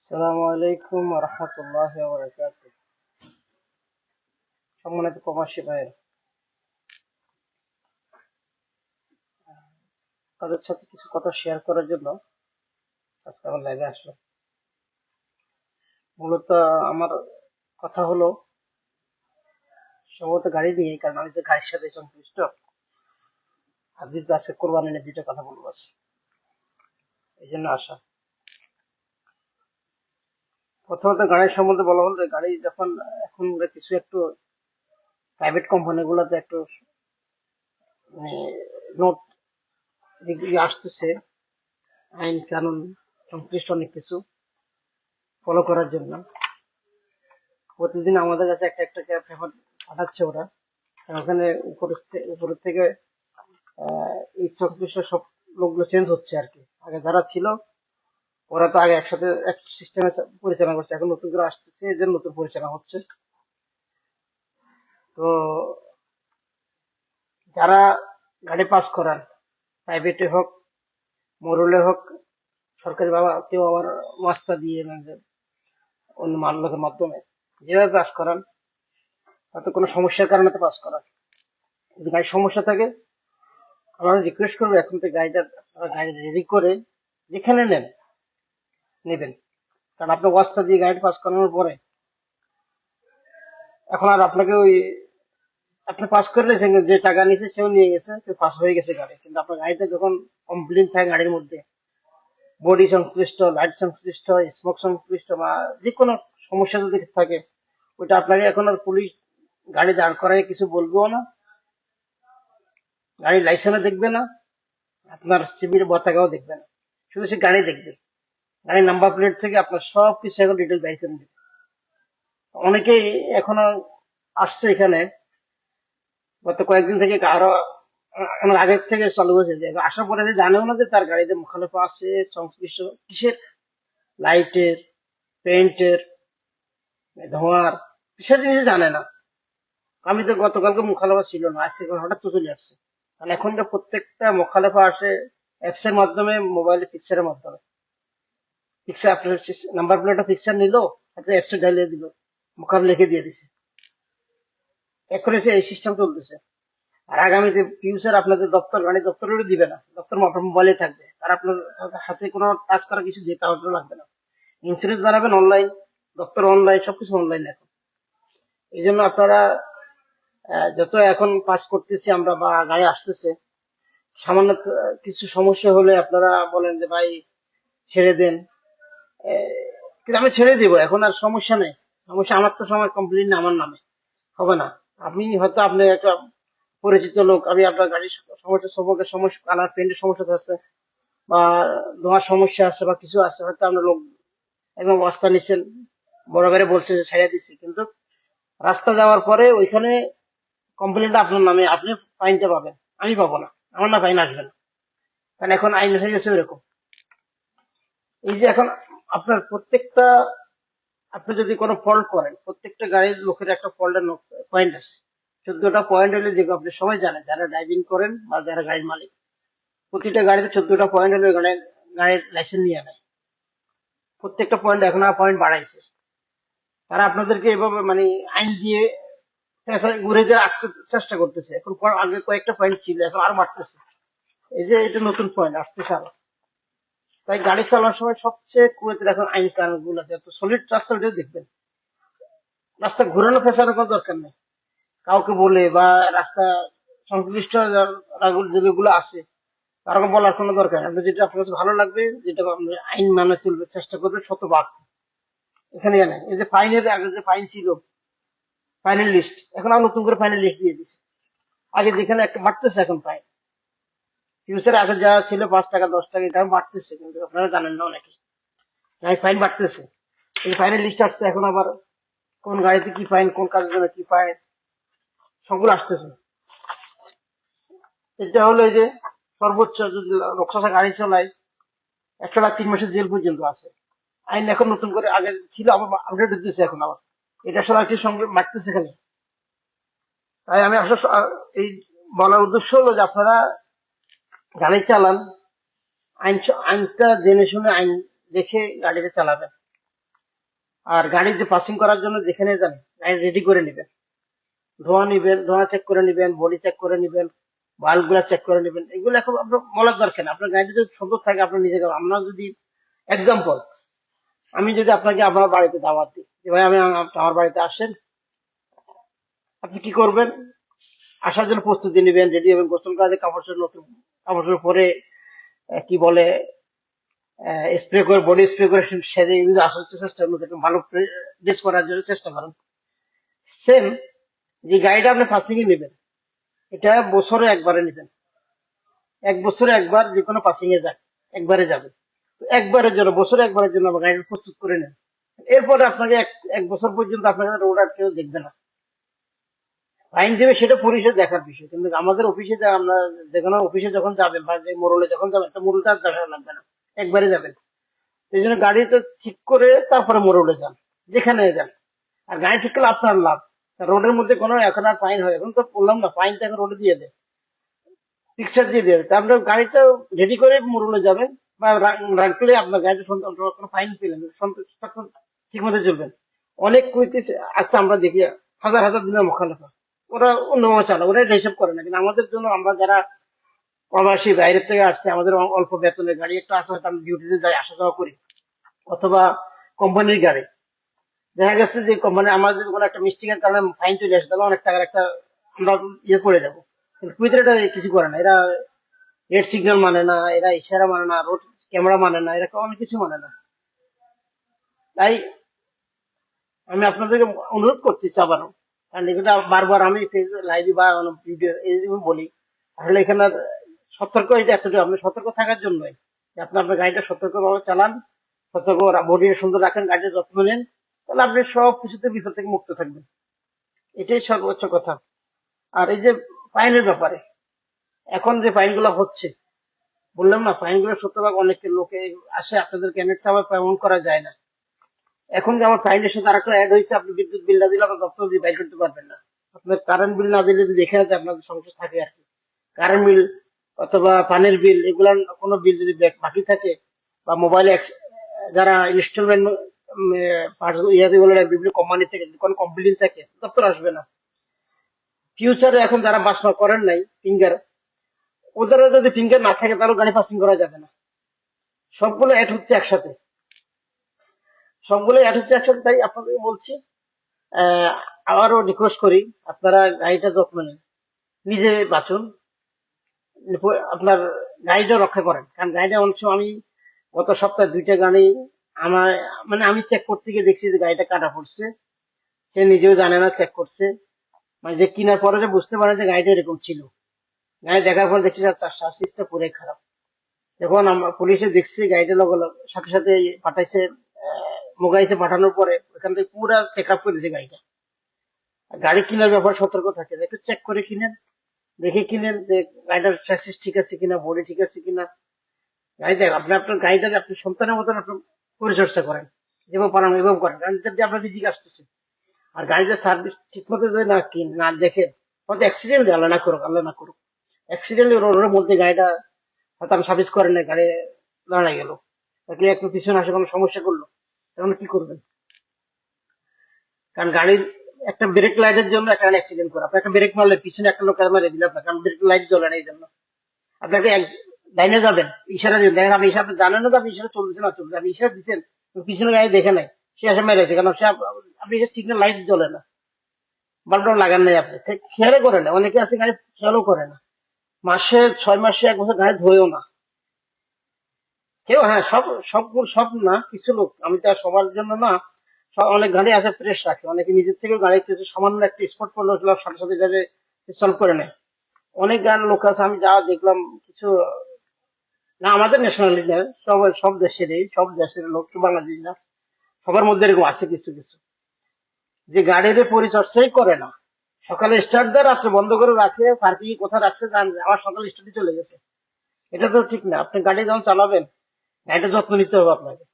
আসসালামু আলাইকুম রহমতুল্লাহ বারাকাতুহু। সম্মানিত প্রবাসী ভাইয়ের, তাদের সাথে কিছু কথা শেয়ার করার জন্য আজকে আমার লাইভে আসলো। মূলত আমার কথা হলো সম্ভবত গাড়ি নিয়ে, কারণ আমি তো গাড়ির সাথে সংশ্লিষ্ট। আর যেহেতু আজকে কোরবানি নিয়ে দুইটা কথা বলবো আছে, এই জন্য আসা। প্রথমত গাড়ির সম্বন্ধে বলা হলো যে গাড়ি যখন এখন কিছু একটু প্রাইভেট কোম্পানি গুলোতে একটু মানে নোট আসতেছে, আইন কানুন সংশ্লিষ্ট অনেক কিছু ফলো করার জন্য প্রতিদিন আমাদের কাছে একটা একটা করে পেপার পাঠাচ্ছে ওরা। আর ওখানে উপরের থেকে এই সংশ্লিষ্ট সব লোকগুলো চেঞ্জ হচ্ছে আর কি। আগে যারা ছিল ওরা তো আগে একসাথে এক সিস্টেমে পরিচালনা করছে, এখন নতুন করে আসতেছে, এদের নতুন পরিচালনা হচ্ছে। তো যারা গাড়ি পাস করান, প্রাইভেটে হোক মরুলে হোক সরকারি, বাবা কেউ আবার ওয়াস্তা দিয়ে মানে অন্য লোকের মাধ্যমে যেভাবে পাস করান, তাতে কোনো সমস্যার কারণে তো পাস করান। যদি গাড়ির সমস্যা থাকে আমরা রিকোয়েস্ট করবো এখন থেকে গাড়ি রেডি করে যেখানে নেবেন। কারণ আপনি ওয়াস্তা দিয়ে গাড়ি পাস করানোর পরে এখন আর আপনাকে ওই আপনি পাস করে দিয়েছেন, যে টাকা নিয়েছে সেও নিয়ে গেছে, পাস হয়ে গেছে গাড়ি, কিন্তু আপনার গাড়িটা যখন কমপ্লেন থাকে গাড়ির মধ্যে বডি সংশ্লিষ্ট, লাইট সংশ্লিষ্ট, স্মোক সংশ্লিষ্ট বা যে কোনো সমস্যা যদি থাকে, ওইটা আপনাকে এখন আর পুলিশ গাড়ি দাঁড় করায় কিছু বলবেও না, গাড়ির লাইসেন্সও দেখবে না, আপনার সিভিল পতাকাও দেখবে না, শুধু সে গাড়ি দেখবে। গাড়ির নাম্বার প্লেট থেকে আপনার সব কিছু এখন ডিটেল বের করে দেবে। অনেকেই এখনো আসছে এখানে, গত কয়েকদিন থেকে আরো অনেক আগের থেকে চালু হয়েছে, যে আসার পরে যে জানেও না যে তার গাড়িতে মুখালেফা আছে সংশ্লিষ্ট কিসের, লাইটের, পেইন্টের, ধোঁয়ার, সে জিনিস জানে না। আমি তো গতকালকে মুখালেফা ছিল না, আজকে হঠাৎ তো চলে আসছে। কারণ এখন তো প্রত্যেকটা মুখালেফা আসে অ্যাপস এর মাধ্যমে, মোবাইলে পিকচারের মাধ্যমে। পিকচার আপনার নাম্বার প্লেটটা পিকচার নিল, একটা অ্যাপসে ডালিয়ে দিল, মুখাব লিখে দিয়ে দিছে। এখন এসে এই সিস্টেম চলতেছে। আর আগামীতে ফিউচার আপনাদের দপ্তর গাড়ি দপ্তরেরও দিবে না, দপ্তর আপনার মোবাইলে থাকবে, আর আপনার হাতে কোনো টাচ করা কিছু যেতে হবে লাগবে না। ইন্স্যুরেন্স বানাবেন অনলাইন, দপ্তর অনলাইন, সবকিছু অনলাইন এখন। এই জন্য আপনারা যত এখন পাস করতেছি আমরা বা গাড়ি আসতেছে, সামান্য কিছু সমস্যা হলে আপনারা বলেন যে ভাই ছেড়ে দেন, কিন্তু আমি ছেড়ে দিব, এখন আর সমস্যা নেই। সমস্যা আমার তো সময় কমপ্লেন আমার নামে হবে না। আপনি হয়তো আপনি একটা পরিচিত লোক, আমি আপনার গাড়ির সমস্যা সম্পর্কে, সমস্যা কালার পেন্টের সমস্যা আছে বা ধোঁয়ার সমস্যা আছে বা কিছু আছে, হয়তো আপনার লোক একদম বস্তা নিচ্ছেন, বড় গাড়ি বলছে যে ছাড়িয়ে দিচ্ছে, কিন্তু রাস্তা যাওয়ার পরে ওইখানে কমপ্লেনটা আপনার নামে, আপনি ফাইনটা পাবেন, আমি পাবো না, আমার না ফাইন আসবে না। কারণ এখন আইন হয়ে গেছে এরকম। এই যে এখন আপনার প্রত্যেকটা, আপনি যদি কোনো ফল্ট করেন, প্রত্যেকটা গাড়ির লোকের একটা ফল্টের পয়েন্ট আছে। 14টা পয়েন্ট হলে, যেগুলো আপনি সবাই জানেন যারা ড্রাইভিং করেন বা যারা গাড়ির মালিক, প্রতিটা গাড়িতে 14টা পয়েন্ট হলে ওখানে গাড়ির লাইসেন্স নিয়ে নেয়। প্রত্যেকটা পয়েন্ট এখন আর পয়েন্ট বাড়াইছে। তারা আপনাদেরকে এভাবে মানে আইন দিয়ে ঘুরে দিয়ে আটকে চেষ্টা করতেছে। এখন আগে কয়েকটা পয়েন্ট ছিল, এখন আরো বাড়তেছে। এই যে এটা নতুন পয়েন্ট আসতেছে আরো। তাই গাড়ি চালানোর সময় সবচেয়ে কুয়েতের এখন আইন কানুন গুলো যত সলিড রাস্তা, ওটা দেখবেন। রাস্তা ঘুরানো ফেসানোর কোনো দরকার নেই কাউকে বলে, বা রাস্তা সংশ্লিষ্ট যেগুলো আছে তারকে বলার কোনো দরকার নেই। আপনি যেটা আপনার কাছে ভালো লাগবে, যেটা আপনি আইন মানে চলবে, চেষ্টা করবে শতভাগ। এখানে জানেন এই যে ফাইনের, আগে যে ফাইন ছিল ফাইনাল লিস্ট, এখন আর নতুন করে ফাইনাল লিস্ট দিয়ে দিছে। আগে যেখানে একটা বাড়তেছে এখন ফাইন, ফিউচার আগে যা ছিল 5 টাকা 10 টাকা, এটা বাড়তেছে, কিন্তু আপনারা জানেন না অনেকে, ফাইন বাড়তেছে। এই ফাইনাল লিস্ট আসছে এখন আবার, কোন গাড়িতে কি ফাইন, কোন কাজের জন্য কি ফাইন, সবগুলো আসতেছে। এটা হলো এই যে সর্বোচ্চ যদি রক্ষা গাড়ি চালায় 1 লাখ 3 মাসের জেল পর্যন্ত আছে। আইন এখন নতুন করে, আগে ছিল আবার আপডেট দিতেছে এখন আবার, এটা আসলে একটি সঙ্গে বাড়তেছে এখানে। তাই আমি আসলে এই বলার উদ্দেশ্য হলো যে আপনারা গাড়ি চালান, আইনটা জেনে শুনে, আইন দেখে গাড়িটা চালাবেন। আর গাড়ি যে পাসিং করার জন্য যেখানে যান গাড়ি রেডি করে নেবেন, ধোঁয়া নিবেন, ধোঁয়া চেক করে নিবেন, বডি চেক করে নিবেন, বাল্ব গুলা চেক করে নিবেন। এগুলো এখন আপনার বলার দরকার নেই। আপনার গাড়িটা যদি সুন্দর থাকে আপনার নিজেকে, আমরা যদি এক্সাম্পল, আমি যদি আপনাকে আপনার বাড়িতে দাওয়াত দিই যে ভাই আমি আমার বাড়িতে আসেন, আপনি কি করবেন? আসার জন্য প্রস্তুতি নেবেন, রেডি হবেন, গোসল কাজে কাপড় চোপড় নতুন কাপড় চোপড় পরে কি বলে স্প্রে করে, বডি স্প্রে করে সেজে কিন্তু আসার চেষ্টা করুন, একটু ভালো ড্রেস করার জন্য চেষ্টা করেন। সেম যে গাড়িটা আপনি পাসিং এ নেবেন, এটা বছরে একবারে নেবেন, 1 বছরে একবার যে কোনো পাসিং এ যান, একবারে যাবে। তো একবারের জন্য, বছরে একবারের জন্য আমার গাড়িটা প্রস্তুত করে নেন। এরপরে আপনাকে এক বছর পর্যন্ত আপনাকে রোড আর কেউ দেখবে না। ফাইন দেবে সেটা পরিষদ দেখার বিষয়, কিন্তু আমাদের অফিসে আমরা যে কোনো অফিসে যখন যাবেন বা যে মোড়লে যখন যাবেন, একটা মোড়লটা আর দেখা লাগবে না, একবারে যাবেন। এই জন্য গাড়িটা ঠিক করে তারপরে মোড়লে যান, যেখানে যান। আর গাড়ি ঠিক করলে আপনার লাভ। রোডের মধ্যে কোনো এখন আর ফাইন হয়, এখন তো বললাম না, ফাইনটা এখন রোডে দিয়ে দেয়, পিকচার দিয়ে দেয়। তা আপনার গাড়িটা রেডি করে মোড়লে যাবেন বা রাখলে আপনার গাড়িটা সুন্দর, কোনো ফাইন পেলেন ঠিক মতো চলবেন। অনেক কুইতে আছে আমরা দেখি হাজার হাজার দিনের মুখালেফা, ওরা অন্যভাবে চালায়, ওরা এটা হিসাব করে না। কিন্তু আমাদের জন্য, আমরা যারা প্রবাসী বাইরের থেকে আসছে, আমাদের অল্প বেতনের গাড়ি একটা আসে, হয়তো আমি ডিউটিতে যাই, আসা যাওয়া করি, অথবা কোম্পানির গাড়ি, দেখা গেছে যে কোম্পানি আমাদের কোনো একটা মিস্টেকের কারণে ফাইন চলে আসে, তাহলে অনেক টাকার একটা আমরা করে যাবো। কিন্তু কুইতের এটা কিছু করে না, এরা রেড সিগন্যাল মানে না, এরা ইশারা মানে না, রোড ক্যামেরা মানে না, এরা অনেক কিছু মানে না। তাই আমি আপনাদেরকে অনুরোধ করতেছি আবারও, কারণ এটা বারবার আমি লাইভে বা ভিডিও এই যে বলি, আসলে এখানে সতর্ক, এটা এতটুকু আপনি সতর্ক থাকার জন্যই যে আপনি আপনার গাড়িটা সতর্কভাবে চালান, সতর্ক বডি সুন্দর রাখেন, গাড়ির যত্ন নেন, তাহলে আপনি সব কিছুতে বিপদ থেকে মুক্ত থাকবেন। এটাই সর্বোচ্চ কথা। আর এই যে ফাইনের ব্যাপারে, এখন যে ফাইন গুলো হচ্ছে, বললাম না, ফাইন গুলো 70 ভাগ অনেকে লোকে আসে, আপনাদেরকে এমনি চাপে পেমেন্ট করা যায় না। এখন যে আমার ফাইনের সাথে আরেকটা অ্যাড হয়েছে, আপনি বিদ্যুৎ বিল না দিলে আপনার দপ্তর দিয়ে বাইর করতে পারবেন না। আপনার কারেন্ট বিল না দিলে যদি এখানে আপনাদের সমস্যা থাকে আর কি, কারেন্ট বিল অথবা পানির বিল, এগুলা কোনো বিল যদি বাকি থাকে, বা মোবাইলে যারা ইনস্টলমেন্ট ইয়াতে বলে বিভিন্ন কোম্পানি থেকে কোনো কমপ্লেন থাকে, দপ্তর আসবে না। ফিউচারে এখন যারা বাস করেন নাই ফিঙ্গার, ওদের যদি ফিঙ্গার না থাকে তাহলে গাড়ি পাসিং করা যাবে না। সবগুলো অ্যাড হচ্ছে একসাথে, সবগুলো অ্যাড হচ্ছে একসাথে। তাই আপনাদের বলছি, আহ, আবারও রিকোয়েস্ট করি, আপনারা গাড়িটা যত্ন নেন, নিজে বাঁচুন, আপনার গাড়িটা রক্ষা করেন। কারণ গাড়িটা অনেক সময়, আমি গত সপ্তাহে 2টা গাড়ি আমার, মানে আমি চেক করতে গিয়ে দেখছি যে গাড়িটা কাটা পড়ছে, সে নিজেও জানে না, চেক করছে, মানে যে কিনার পরে যে বুঝতে পারে যে গাড়িটা এরকম ছিল। গাড়ি দেখার পর দেখছি তার সার্ভিসটা পুরো খারাপ। যখন আমরা পুলিশে দেখছি গাড়িটা সাথে সাথে পাঠাইছে, মোগাইছে, পাঠানোর পরে ওখান থেকে পুরো চেক আপ করে দিয়েছে গাড়িটা। আর গাড়ি কেনার ব্যাপারে সতর্ক থাকে, একটু চেক করে কিনেন, দেখে কিনেন যে গাড়িটার চ্যাসিস ঠিক আছে কিনা, বডি ঠিক আছে কিনা। গাড়িটা আপনি আপনার গাড়িটাকে আপনি সন্তানের মতন আপনি পরিচর্যা করেন, যেভাবে পারেন এভাবে করেন, কারণ এটা যে আপনার রিজিক আসতেছে। আর গাড়িটার সার্ভিস ঠিক মতো যদি না দেখেন, হয়তো অ্যাক্সিডেন্ট, আল্লাহ না করুক, আল্লাহ না করুক, অ্যাক্সিডেন্ট রোডের মধ্যে গাড়িটা হয়তো আমি সার্ভিস করেন না, গাড়ি দাঁড়ায় গেল, তাকে একটু পিছনে আসে কোনো সমস্যা করলো, তখন কি করবেন? কারণ গাড়ির একটা ব্রেক লাইটের জন্য একটা অ্যাক্সিডেন্ট করে, আপনি একটা ব্রেক মারলে পিছনে একটা লোক মেরে দিলে আপনার, কারণ ব্রেক লাইট জ্বলে না এই জন্য। আপনাকে লাইনে যাবেন, ইশারা দিয়ে দেখেন, আপনি ইশারা জানেন না, তো আপনি ইশারা চলতেছে না চলছে, আপনি ইশারা দিচ্ছেন, পিছনে গাড়ি দেখে নাই, সে আসে মেরেছে, কারণ সে আপনি সিগন্যাল লাইট জ্বলে না, বাল্বটা লাগান নাই, আপনি খেয়ালও করে না। অনেকে আছে গাড়ি খেয়ালও করে না, মাসে 6 মাসে 1 বছর গাড়ি ধোয়েও না কেউ। হ্যাঁ, সব সব সব না, কিছু লোক, আমি তো আর সবার জন্য না, অনেক গাড়ি আছে ফ্রেশ রাখে, অনেকে নিজের থেকে গাড়ি কিছু সামান্য একটা স্পট পড়লো সাথে সাথে যাবে সলভ করে নেয়। অনেক গাড়ি লোক আছে আমি যা দেখলাম, কিছু না আমাদের ন্যাশনালিটি না, সব দেশেরই, সব দেশের লোক, তো বাংলাদেশ না, সবার মধ্যে এরকম আছে কিছু কিছু, যে গাড়ির পরিচর্যাই করে না। সকালে স্টার্ট দেয়, রাত্রে বন্ধ করে রাখে, পার্কিং কোথায় রাখছে আবার সকালে স্টার্টে চলে গেছে। এটা তো ঠিক না। আপনি গাড়ি যখন চালাবেন, গাড়িটা যত্ন নিতে হবে আপনাকে।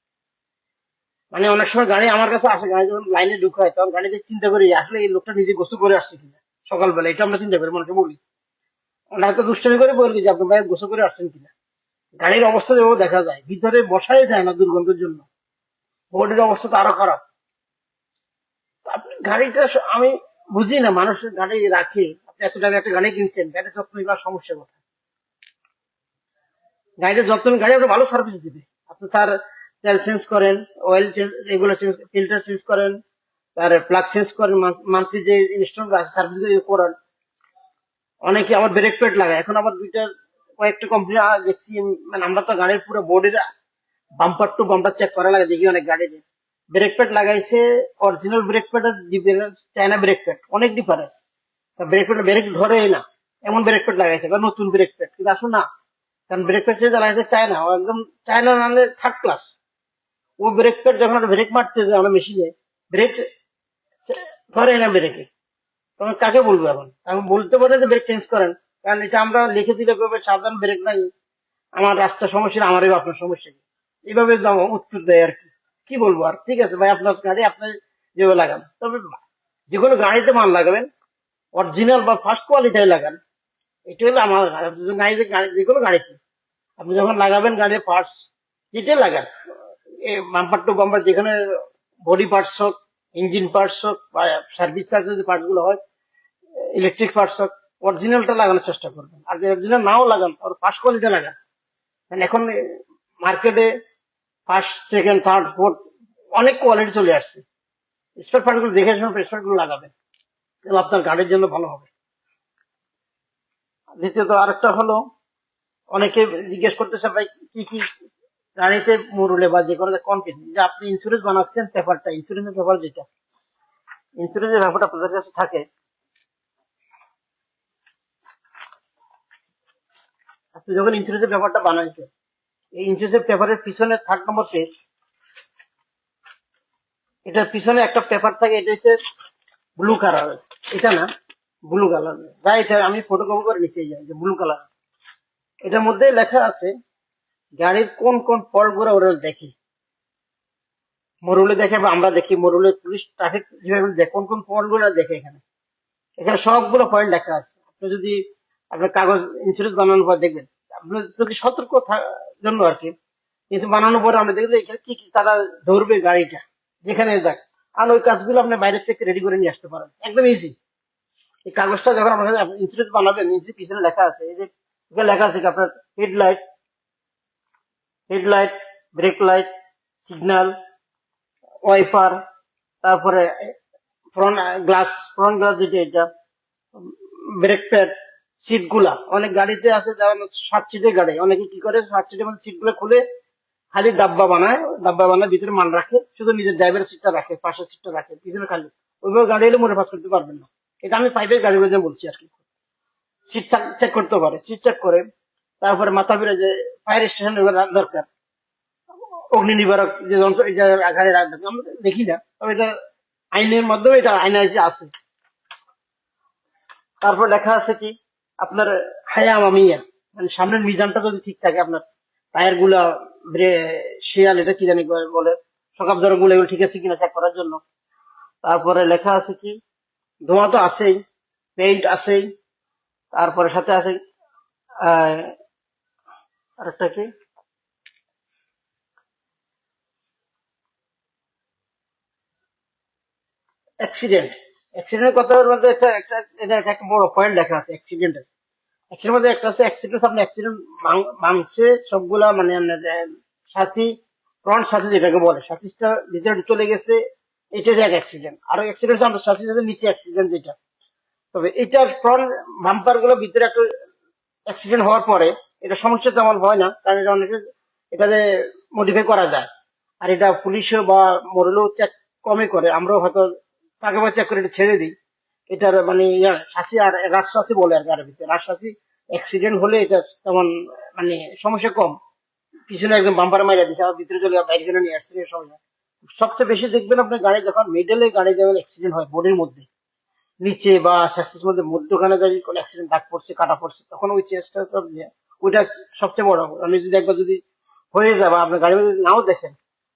মানে অনেক সময় গাড়ি আমার কাছে আসে, গাড়ি যখন লাইনে ঢুকায় তখন গাড়িতে চিন্তা করি আসলে এই লোকটা নিজে গোসল করে আসছে কিনা সকালবেলা, এটা আমরা চিন্তা করি, মানুষকে বলি, আমরা হয়তো দুষ্টামি করে বলি যে আপনি ভাই গোসল করে আসছেন কিনা। গাড়ির অবস্থা যেভাবে দেখা যায়, ভিতরে বসাই যায় না দুর্গন্ধের জন্য, বডির অবস্থা তো আরো খারাপ। আপনি গাড়িটা আমি বুঝি না, মানুষের গাড়ি রাখে, আপনি এত টাকা একটা গাড়ি কিনছেন, গাড়ির যত্ন নেওয়ার সমস্যা কোথায়? গাড়ির যত্ন গাড়ি আপনার ভালো সার্ভিস দিবে। আপনি তার তেল চেঞ্জ করেন, অয়েল চেঞ্জ, এগুলো চেঞ্জ, ফিল্টার চেঞ্জ করেন, তার প্লাগ চেঞ্জ করেন, মান্থলি যে ইনস্টল আছে সার্ভিস গুলো করেন। অনেকে আবার ব্রেক প্যাড লাগায়, এখন আবার দুইটা কয়েকটা কোম্পানি দেখছি, মানে আমরা তো গাড়ির পুরো বডির বাম্পার টু বাম্পার চেক করা লাগে, দেখি অনেক গাড়িতে ব্রেক প্যাড লাগাইছে। অরিজিনাল ব্রেক প্যাড আর চায়না ব্রেক প্যাড অনেক ডিফারেন্স। ব্রেক প্যাড ব্রেক ধরেই না, এমন ব্রেক প্যাড লাগাইছে বা নতুন ব্রেক প্যাড, কিন্তু আসলে না, কারণ ব্রেক প্যাড যেটা লাগাইছে চায়না, ও একদম চায়না নাহলে থার্ড ক্লাস। ও ব্রেক প্যাড যখন একটা ব্রেক মারতে যায় আমরা মেশিনে, ব্রেক ধরে না ব্রেকে, তখন কাকে বলবো? এখন আমি বলতে পারে যে ব্রেক চেঞ্জ করেন, কারণ এটা আমরা লিখে দিলে করবে সাধারণ ব্রেক নাই, আমার রাস্তার সমস্যা, আমারই আপনার সমস্যা কি, এইভাবে উত্তর দেয় আর কি। কি বলবো আর, ঠিক আছে ভাই, আপনার গাড়ি আপনি যেভাবে লাগান, তবে যে কোনো গাড়িতে মাল লাগাবেন অরিজিনাল বা ফার্স্ট কোয়ালিটি লাগান। এটা হলো আমার গাড়িতে, যে কোনো গাড়িতে আপনি যখন লাগাবেন গাড়ির পার্টস যেটাই লাগান, বাম্পার টু বাম্পার, যেখানে বডি পার্টস হোক, ইঞ্জিন পার্টস হোক, বা সার্ভিস চার্জের যে পার্টস গুলো হয়, ইলেকট্রিক পার্টস হোক, অরিজিনালটা লাগানোর চেষ্টা করবেন। আর যে অরিজিনাল নাও লাগান, আর ফার্স্ট কোয়ালিটি লাগান। কারণ এখন মার্কেটে ফার্স্ট, সেকেন্ড, থার্ড, ফোর্থ অনেক কোয়ালিটি চলে আসছে। স্পেয়ার পার্ট গুলো দেখে শুনে স্পেয়ার গুলো লাগাবেন, তাহলে আপনার গাড়ির জন্য ভালো হবে। দ্বিতীয়ত আরেকটা হলো, অনেকে জিজ্ঞেস করতেছে ভাই কি কি গাড়িতে মরুলে বা যে কোনো কন্টেন্ট, যে আপনি ইন্স্যুরেন্স বানাচ্ছেন, পেপারটা ইন্স্যুরেন্সের পেপার, যেটা ইন্স্যুরেন্সের ব্যাপারটা আপনাদের কাছে থাকে, আপনি যখন ইন্স্যুরেন্সের পেপারটা বানাইছেন, এই ইন্স্যুরেন্সের পেপারের পিছনে 3 নম্বর পেজ, এটার পিছনে একটা পেপার থাকে, এটা হচ্ছে ব্লু কালার, এটা না, ব্লু কালার, যা এটা আমি ফটোকপি করে নিচে যাই, যে ব্লু কালার, এটার মধ্যে লেখা আছে গাড়ির কোন কোন ফল্ট গুলো ওরা দেখে, মরুলে দেখে বা আমরা দেখি, মরুলে পুলিশ ট্রাফিক ডিপার্টমেন্ট দেখে কোন কোন ফল্ট গুলো দেখে। এখানে এখানে সবগুলো পয়েন্ট লেখা আছে। আপনি যদি আপনার কাগজ ইন্স্যুরেন্স বানানোর পর দেখবেন, আপনার যদি সতর্ক জন্য আর কি, কিন্তু বানানোর পরে আমরা দেখি যে এখানে কি কি তারা ধরবে গাড়িটা যেখানে যাক, আর ওই কাজগুলো আপনি বাইরে থেকে রেডি করে নিয়ে আসতে পারেন, একদম ইজি। এই কাগজটা যখন আপনার ইন্স্যুরেন্স বানাবেন, ইন্স্যুরেন্স পিছনে লেখা আছে, এই যে এখানে লেখা আছে কি আপনার headlight, headlight, break light, signal, wiper, তারপরে ফ্রন্ট গ্লাস যেটা, এটা ব্রেক প্যাড, সিট গুলা, অনেক গাড়িতে আছে যেমন 7 সিটের গাড়ি, অনেকে কি করে 7 সিটের মধ্যে সিট গুলো খুলে খালি ডাব্বা বানায়, ডাব্বা বানায় ভিতরে মাল রাখে, শুধু নিজের ড্রাইভারের সিটটা রাখে, পাশের সিটটা রাখে, পিছনে খালি। ওইভাবে গাড়ি এলে মনে পাস করতে পারবেন না। এটা আমি 5 এর গাড়ি বলছি আর কি। সিট চেক করতে পারে, সিট চেক করে, তারপরে মাথা ফিরে যে ফায়ার স্টেশন দরকার, অগ্নি নিবারক যে যন্ত্র, এটা গাড়ি রাখবেন, আমরা দেখি না, তবে এটা আইনের মাধ্যমে এটা আইনে আছে। তারপর লেখা আছে কি আপনার হায়া মামিয়া, মানে সামনের মিজানটা যদি ঠিক থাকে, আপনার টায়ার গুলা, শিয়াল, এটা কি জানি বলে, সকাপ ধরা গুলো, এগুলো ঠিক আছে কিনা চেক করার জন্য। তারপরে লেখা আছে কি ধোঁয়া তো আছেই, পেইন্ট আছেই, তারপরে সাথে আছে আহ, আরেকটা কি অ্যাক্সিডেন্ট। অ্যাক্সিডেন্টের কথার মধ্যে একটা একটা এটা একটা বড় পয়েন্ট লেখা আছে অ্যাক্সিডেন্টের। অ্যাক্সিডেন্টের মধ্যে একটা আছে, অ্যাক্সিডেন্ট, আপনি অ্যাক্সিডেন্ট ভাঙছে সবগুলা, মানে আপনার সাসি, ফ্রন্ট সাসি যেটাকে বলে, সাসিটা ভিতরে চলে গেছে, এটা এক অ্যাক্সিডেন্ট। আর অ্যাক্সিডেন্ট আমরা সাসি নিচে অ্যাক্সিডেন্ট যেটা, তবে এটার ফ্রন্ট বাম্পার গুলো ভিতরে একটা অ্যাক্সিডেন্ট হওয়ার পরে এটা সমস্যা তেমন হয় না, কারণ এটা অনেকে এটাতে মডিফাই করা যায়। আর এটা পুলিশও বা মোড়লেও চেক কমে করে, আমরাও হয়তো তাকে চেক করে এটা ছেড়ে দিই। এটার মানে শাসি আর রাজশাসি বলে আর কি, আরবিতে রাজশাসি। অ্যাক্সিডেন্ট হলে এটা তেমন মানে সমস্যা কম, পিছনে একদম বাম্পার মাইরা দিচ্ছে, আবার ভিতরে চলে বাইরে চলে নিয়ে আসছে সমস্যা। সবচেয়ে বেশি দেখবেন আপনার গাড়ি যখন মিডলে গাড়ি যেমন অ্যাক্সিডেন্ট হয় বডির মধ্যে, নিচে বা শ্বাসের মধ্যে মধ্যখানে যদি কোনো অ্যাক্সিডেন্ট দাগ পড়ছে, কাটা পড়ছে, তখন ওই চেষ্টা ওইটা সবচেয়ে বড়। আপনি যদি একবার যদি হয়ে যায় বা আপনার গাড়ি যদি নাও দেখেন,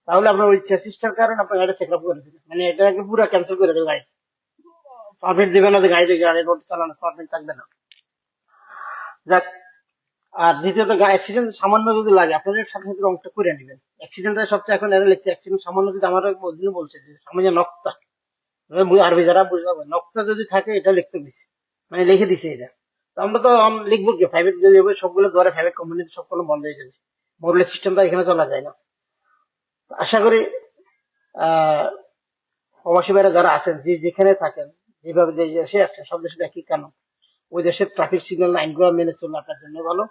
তাহলে আপনার ওই চেষ্টার কারণে আপনার গাড়ি চেক আপ করে দেবে, মানে এটা একদম পুরো ক্যান্সেল করে দেবে গাড়ি। পারমিট দেবে না যে গাড়ি রোড চালানো, পারমিট থাকবে না। যাক, আর দ্বিতীয়ত অ্যাক্সিডেন্ট সামান্য যদি লাগে, আপনাদের সাথে সাথে রংটা করে নেবেন। অ্যাক্সিডেন্টের সবচেয়ে এখন এরা লিখছে অ্যাক্সিডেন্ট সামান্য যদি, আমার অধীনে বলছে যে সামান্য নকটা, আরবি যারা বুঝাবে নকশা যদি থাকে এটা লিখতে দিছে, মানে লিখে দিছে এটা। তো আমরা তো লিখবো কি, প্রাইভেট যদি হবে সবগুলো ধরে প্রাইভেট কোম্পানিতে সবগুলো বন্ধ হয়ে যাবে, মডেলের সিস্টেমটা এখানে চলা যায় না। আশা করি আহ প্রবাসী ভাইরা যারা আছেন, যে যেখানে থাকেন, যেভাবে যে দেশে আছেন, সব দেশে একই কারণ, ওই দেশের ট্রাফিক সিগন্যাল লাইনগুলো মেনে চললে আপনার জন্য ভালো,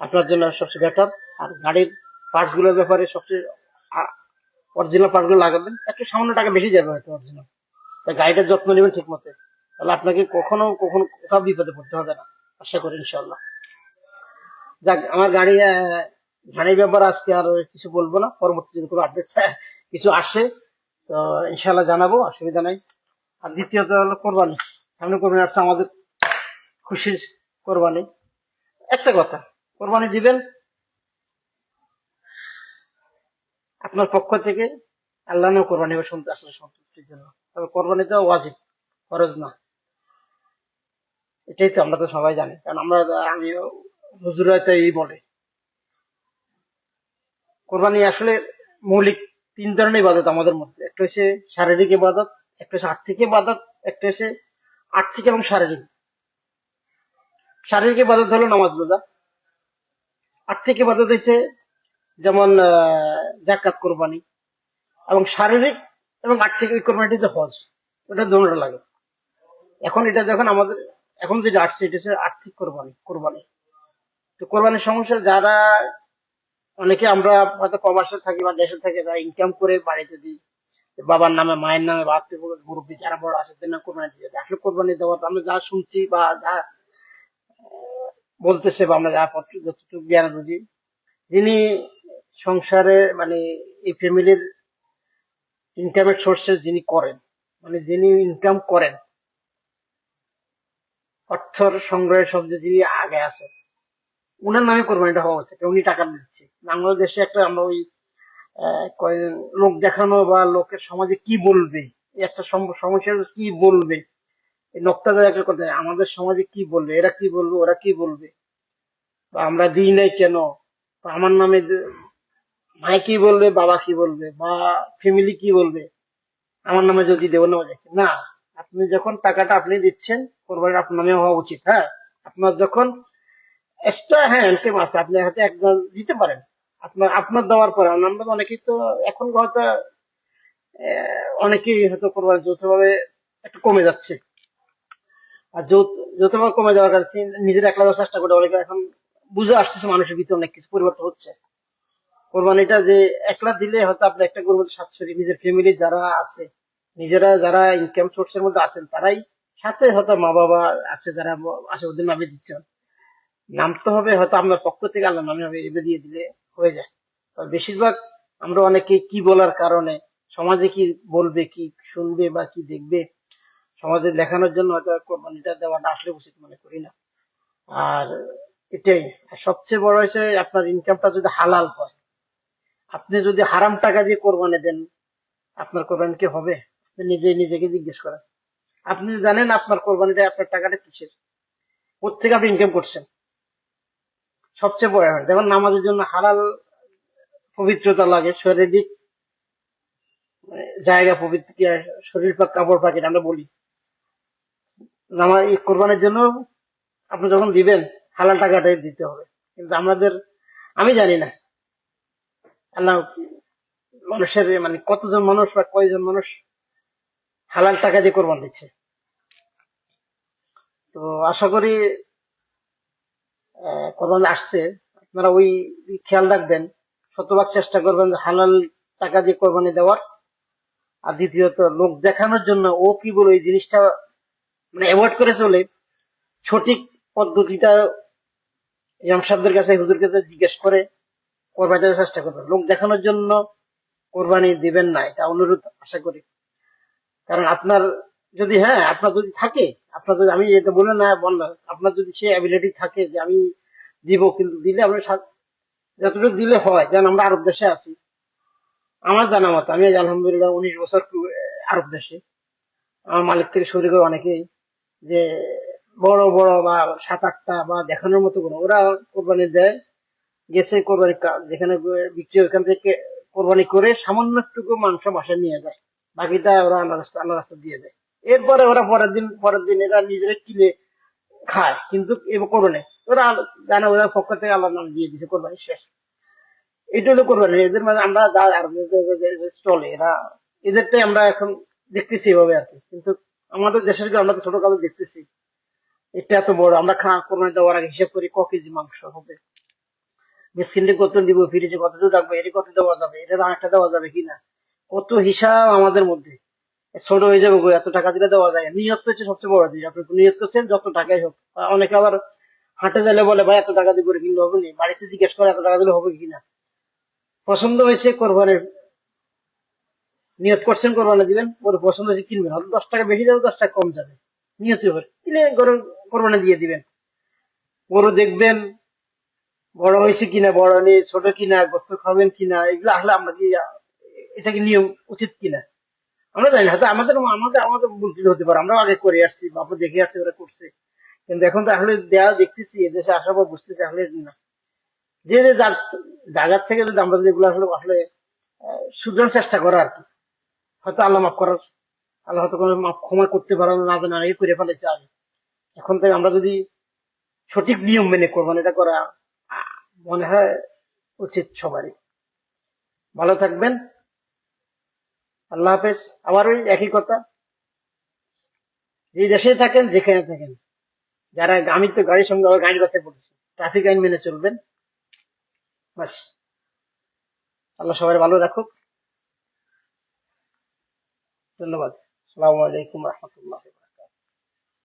আপনার জন্য সবচেয়ে বেটার। আর গাড়ির পার্টস গুলোর ব্যাপারে সবচেয়ে অরিজিনাল পার্টস গুলো লাগাবেন, একটু সামান্য টাকা বেশি যাবে হয়তো অরিজিনাল, তা গাড়িটার যত্ন নেবেন ঠিক মতো, তাহলে আপনাকে কখনো কখনো কোথাও বিপদে পড়তে হবে না, আশা করি ইনশাল্লাহ। যাক, আমার গাড়ির ব্যাপারে আজকে আর কিছু বলবো না, পরবর্তী যদি কোনো আপডেট কিছু আসে তো ইনশাল্লাহ জানাবো, অসুবিধা নাই। আর দ্বিতীয়ত হলো কোরবানি, সামনে কোরবানি আসছে আমাদের, খুশির কোরবানি। একটা কথা, কোরবানি দিবেন আপনার পক্ষ থেকে, আল্লাহ নেও কোরবানি হবে শুনতে আসলে সন্তুষ্টির জন্য, তবে কোরবানি দেওয়া ওয়াজিব, ফরজ না। এটাই তো আমরা তো সবাই জানি, কারণ আমরা, আমিও, হুজুরা তো এই বলে। কোরবানি আসলে মৌলিক তিন ধরনের ইবাদত আমাদের মধ্যে, একটা হচ্ছে শারীরিক ইবাদত, একটা হচ্ছে আর্থিক ইবাদত, একটা হচ্ছে আর্থিক এবং শারীরিক। শারীরিক ইবাদত হলো নামাজ রোজা, আর্থিক ইবাদত হচ্ছে যেমন জাকাত, কোরবানি। এবং শারীরিক এবং আর্থিক ওই কোরবানিটি যে হজ, ওটা দোনোটা লাগে। এখন এটা যখন আমাদের, এখন যেটা আসছে এটা হচ্ছে আর্থিক কোরবানি। কোরবানি তো কোরবানির সমস্যা, যারা অনেকে আমরা হয়তো প্রবাসে থাকি বা দেশে থাকি, যারা ইনকাম করে বাড়িতে দিই, বাবার নামে, মায়ের নামে, বা আত্মীয় মুরব্বী যারা বড় আছে তাদের নামে কোরবানি দিয়ে দেয়। আসলে কোরবানি দেওয়া আমরা যা শুনছি বা যা বলতেছে, বা আমরা যা পত্র যতটুকু জ্ঞান বুঝি, যিনি সংসারে মানে এই ফ্যামিলির ইনকামের সোর্সেস যিনি করেন, মানে যিনি ইনকাম করেন, অর্থর সংগ্রহের সবচেয়ে যিনি আগে আছে, উনার নামে কোরবানিটা হওয়া উচিত। উনি টাকা দিচ্ছে। বাংলাদেশে একটা আমরা ওই লোক দেখানো বা লোকের সমাজে কি বলবে, এই একটা সমস্যা, কি বলবে, এই নোকটা একটা কথা, আমাদের সমাজে কি বলবে, এরা কি বলবে, ওরা কি বলবে, বা আমরা দিই নাই কেন, বা আমার নামে মায়ে কি বলবে, বাবা কি বলবে, বা ফ্যামিলি কি বলবে আমার নামে যদি দেবো না যায় না। আপনি যখন টাকাটা আপনি দিচ্ছেন, কোরবানি আপনার নামে হওয়া উচিত। হ্যাঁ, আপনার যখন এক্সট্রা, হ্যাঁ ইনকাম আছে, আপনি হয়তো একজন দিতে পারেন, আপনার আপনার দেওয়ার পরে। আমরা তো অনেকেই তো এখন হয়তো অনেকেই হয়তো কোরবানি যৌথভাবে একটু কমে যাচ্ছে। আর যৌথভাবে কমে যাওয়ার কারণে নিজের একলা দেওয়ার চেষ্টা করে, অনেকে এখন বুঝে আসতেছে, মানুষের ভিতরে অনেক কিছু পরিবর্তন হচ্ছে। কোরবানিটা যে একলা দিলে হয়তো আপনি একটা গরুর সাতশো, নিজের ফ্যামিলি যারা আছে, নিজেরা যারা ইনকাম সোর্সের মধ্যে আছেন তারাই, সাথে হয়তো মা বাবা আছে যারা আছে, ওদের নামে দিচ্ছেন, নামতে হবে হয়তো আপনার পক্ষ থেকে, আল্লাহ নামে হবে, এবার দিয়ে দিলে হয়ে যায়। তবে বেশিরভাগ আমরা অনেকে কি বলার কারণে, সমাজে কি বলবে, কি শুনবে বা কি দেখবে, সমাজে দেখানোর জন্য হয়তো কোরবানিটা দেওয়াটা আসলে উচিত মনে করি না। আর এটাই। আর সবচেয়ে বড় হয়েছে, আপনার ইনকামটা যদি হালাল হয়, আপনি যদি হারাম টাকা দিয়ে কোরবানি দেন, আপনার কোরবানি কি হবে? আপনি নিজেকে জিজ্ঞেস করেন। আপনি জানেন আপনার কোরবানিটা, আপনার টাকাটা কিসের, কোথেকে আপনি ইনকাম করছেন। সবচেয়ে বড় হয়, যেমন নামাজের জন্য হালাল পবিত্রতা লাগে, শারীরিক জায়গা পবিত্র, শরীর পাক, কাপড় পাক, এটা আমরা বলি। নামাজ এই কোরবানির জন্য আপনি যখন দিবেন, হালাল টাকাটাই দিতে হবে। কিন্তু আমাদের, আমি জানি না আল্লাহ মানুষের মানে কতজন মানুষ বা কয়জন মানুষ হালাল টাকা দিয়ে কোরবান দিচ্ছে। তো আশা করি কোরবানি আসছে, আপনারা ওই খেয়াল রাখবেন, শতভাগ চেষ্টা করবেন যে হালাল টাকা দিয়ে কোরবানি দেওয়ার। আর দ্বিতীয়ত, লোক দেখানোর জন্য ও কি বলে এই জিনিসটা মানে অ্যাভয়েড করে চলে, সঠিক পদ্ধতিটা ইমাম সাহেবদের কাছে, হুজুর কাছে জিজ্ঞেস করে কোরবানি দেওয়ার চেষ্টা করবেন। লোক দেখানোর জন্য কোরবানি দিবেন না, এটা অনুরোধ আশা করি। কারণ আপনার যদি, হ্যাঁ আপনার যদি থাকে, আপনার যদি, আমি এটা বলে না বললাম, আপনার যদি সে অ্যাবিলিটি থাকে যে আমি দিব, কিন্তু দিলে আমরা যতটুকু দিলে হয়, যেন আমরা আরব দেশে আছি, আমার জানা মতো, আমি আজ আলহামদুলিল্লাহ 19 বছর আরব দেশে, আমার মালিক থেকে শুরু করে অনেকেই, যে বড় বড় বা 7-8টা বা দেখানোর মতো কোনো, ওরা কোরবানি দেয়, গেছে কোরবানি যেখানে বিক্রি, ওখান থেকে কোরবানি করে সামান্য একটুকু মাংস বাসায় নিয়ে যায়। বাকিটা ওরা আল্লাহ রাস্তা দিয়ে দেয়। এরপরে ওরা পরের দিন এরা নিজেরা কিনে খায়, কিন্তু এবার করবে না। ওরা জানে ওদের পক্ষ থেকে আল্লাহ নাম দিয়ে দিছে, কোরবানি শেষ। এটা হলো কোরবানি। এদের মাঝে আমরা যা আর চলে এরা, এদেরটাই আমরা এখন দেখতেছি এভাবে আর কি। কিন্তু আমাদের দেশের আমরা তো ছোটকালে দেখতেছি এটা এত বড়, আমরা কোরবানি দেওয়ার আগে হিসাব করি কত কেজি মাংস হবে, মিসকিনকে কত দিব, ফ্রিজে কতটুকু রাখবো, এর কত দেওয়া যাবে, এটার আরেকটা দেওয়া যাবে কিনা, কত হিসাব আমাদের মধ্যে। ছোট হয়ে যাবে গো, এত টাকা দিলে দেওয়া যায়। নিয়ত হচ্ছে সবচেয়ে বড় জিনিস। আপনি নিয়ত করছেন যত টাকাই হোক। অনেকে আবার হাটে গেলে বলে ভাই এত টাকা দিয়ে করে কিনলে হবে না, বাড়িতে জিজ্ঞেস করে এত টাকা দিলে হবে কিনা। পছন্দ হয়েছে কোরবানির নিয়ত করছেন কোরবানি দিবেন, ওর পছন্দ হয়েছে কিনবেন, হয়তো 10 টাকা বেশি যাবে, 10 টাকা কম যাবে, নিয়ত করে কিনে গরু কোরবানি দিয়ে দিবেন। গরু দেখবেন বড় হয়েছে কিনা, বড় নেই, ছোট কিনা, গোস্ত খাবেন কিনা, এগুলো আসলে আমরা কি এটা কি নিয়ম উচিত কিনা আমরা জানি না। হয়তো আমাদের আমাদের আমাদের ভুল ত্রুটি হতে পারে, আমরা আগে করে আসছি, বাপু দেখে আসছি ওরা করছে। কিন্তু এখন তো আসলে দেয়া দেখতেছি, এদেশে আসার পর বুঝতেছি আসলে না। যে যে যার জায়গার থেকে যদি আমরা যেগুলো আসলে আসলে শুধরানোর চেষ্টা করা আর কি, হয়তো আল্লাহ মাফ করার, আল্লাহ হয়তো কোনো মাফ ক্ষমা করতে পারে না, জানা আগে করে ফেলেছে আগে। এখন থেকে আমরা যদি সঠিক নিয়ম মেনে কোরবানিটা করা মনে হয় উচিত সবারই। ভালো থাকবেন, আল্লাহ হাফেজ। আবার ওই একই কথা, যে দেশে থাকেন যেখানে থাকেন, যারা আমি তো গাড়ির সঙ্গে আবার গাড়ির কথা বলছি, ট্রাফিক আইন মেনে চলবেন, বাস। আল্লাহ সবাই ভালো রাখুক। ধন্যবাদ। আসসালামু আলাইকুম রহমতুল্লাহ।